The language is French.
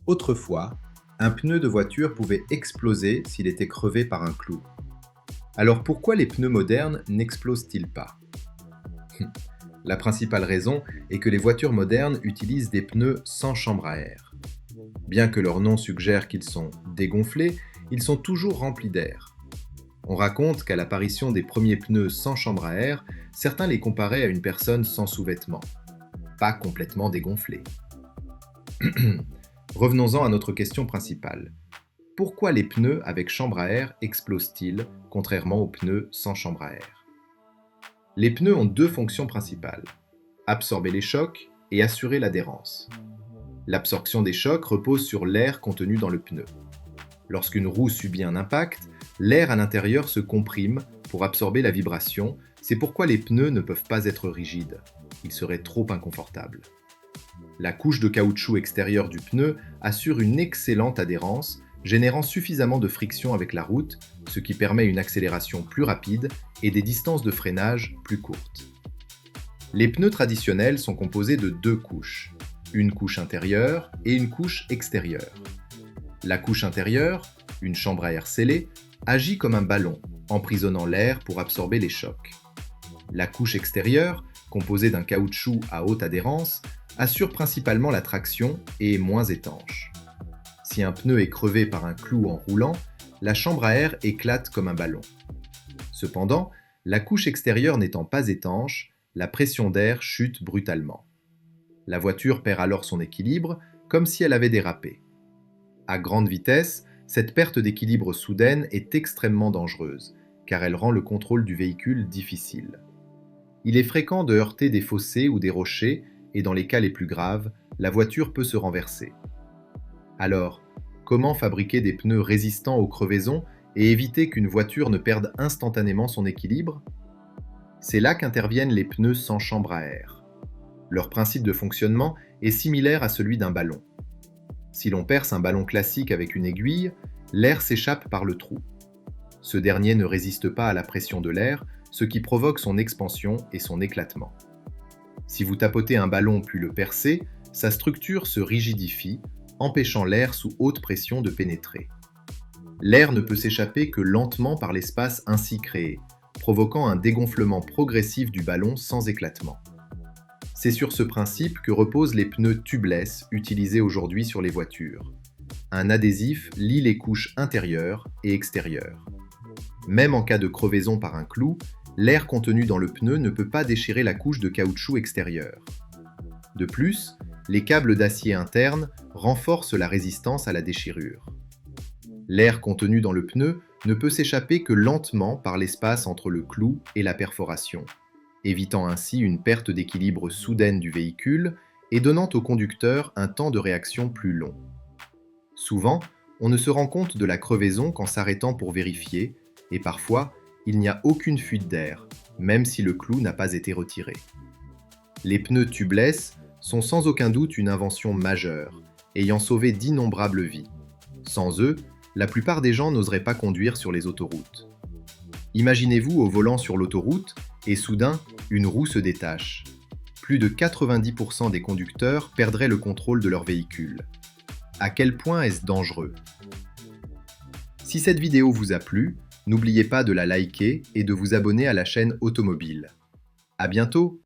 Autrefois, un pneu de voiture pouvait exploser s'il était crevé par un clou. Alors pourquoi les pneus modernes n'explosent-ils pas? La principale raison est que les voitures modernes utilisent des pneus sans chambre à air. Bien que leur nom suggère qu'ils sont dégonflés, ils sont toujours remplis d'air. On raconte qu'à l'apparition des premiers pneus sans chambre à air, certains les comparaient à une personne sans sous-vêtements, pas complètement dégonflée. Revenons-en à notre question principale. Pourquoi les pneus avec chambre à air explosent-ils, contrairement aux pneus sans chambre à air? Les pneus ont deux fonctions principales: absorber les chocs et assurer l'adhérence. L'absorption des chocs repose sur l'air contenu dans le pneu. Lorsqu'une roue subit un impact, l'air à l'intérieur se comprime pour absorber la vibration, c'est pourquoi les pneus ne peuvent pas être rigides. Ils seraient trop inconfortables. La couche de caoutchouc extérieur du pneu assure une excellente adhérence, générant suffisamment de friction avec la route, ce qui permet une accélération plus rapide et des distances de freinage plus courtes. Les pneus traditionnels sont composés de deux couches, une couche intérieure et une couche extérieure. La couche intérieure, une chambre à air scellée, agit comme un ballon, emprisonnant l'air pour absorber les chocs. La couche extérieure, composée d'un caoutchouc à haute adhérence, assure principalement la traction et est moins étanche. Si un pneu est crevé par un clou en roulant, la chambre à air éclate comme un ballon. Cependant, la couche extérieure n'étant pas étanche, la pression d'air chute brutalement. La voiture perd alors son équilibre, comme si elle avait dérapé. À grande vitesse, cette perte d'équilibre soudaine est extrêmement dangereuse, car elle rend le contrôle du véhicule difficile. Il est fréquent de heurter des fossés ou des rochers, et dans les cas les plus graves, la voiture peut se renverser. Alors, comment fabriquer des pneus résistants aux crevaisons et éviter qu'une voiture ne perde instantanément son équilibre? C'est là qu'interviennent les pneus sans chambre à air. Leur principe de fonctionnement est similaire à celui d'un ballon. Si l'on perce un ballon classique avec une aiguille, l'air s'échappe par le trou. Ce dernier ne résiste pas à la pression de l'air, ce qui provoque son expansion et son éclatement. Si vous tapotez un ballon puis le percez, sa structure se rigidifie, empêchant l'air sous haute pression de pénétrer. L'air ne peut s'échapper que lentement par l'espace ainsi créé, provoquant un dégonflement progressif du ballon sans éclatement. C'est sur ce principe que reposent les pneus tubeless utilisés aujourd'hui sur les voitures. Un adhésif lie les couches intérieures et extérieures. Même en cas de crevaison par un clou, l'air contenu dans le pneu ne peut pas déchirer la couche de caoutchouc extérieure. De plus, les câbles d'acier interne renforcent la résistance à la déchirure. L'air contenu dans le pneu ne peut s'échapper que lentement par l'espace entre le clou et la perforation, évitant ainsi une perte d'équilibre soudaine du véhicule et donnant au conducteur un temps de réaction plus long. Souvent, on ne se rend compte de la crevaison qu'en s'arrêtant pour vérifier, et parfois, il n'y a aucune fuite d'air, même si le clou n'a pas été retiré. Les pneus tubeless sont sans aucun doute une invention majeure, ayant sauvé d'innombrables vies. Sans eux, la plupart des gens n'oseraient pas conduire sur les autoroutes. Imaginez-vous au volant sur l'autoroute, et soudain, une roue se détache. Plus de 90% des conducteurs perdraient le contrôle de leur véhicule. À quel point est-ce dangereux? Si cette vidéo vous a plu, n'oubliez pas de la liker et de vous abonner à la chaîne Automobile. À bientôt!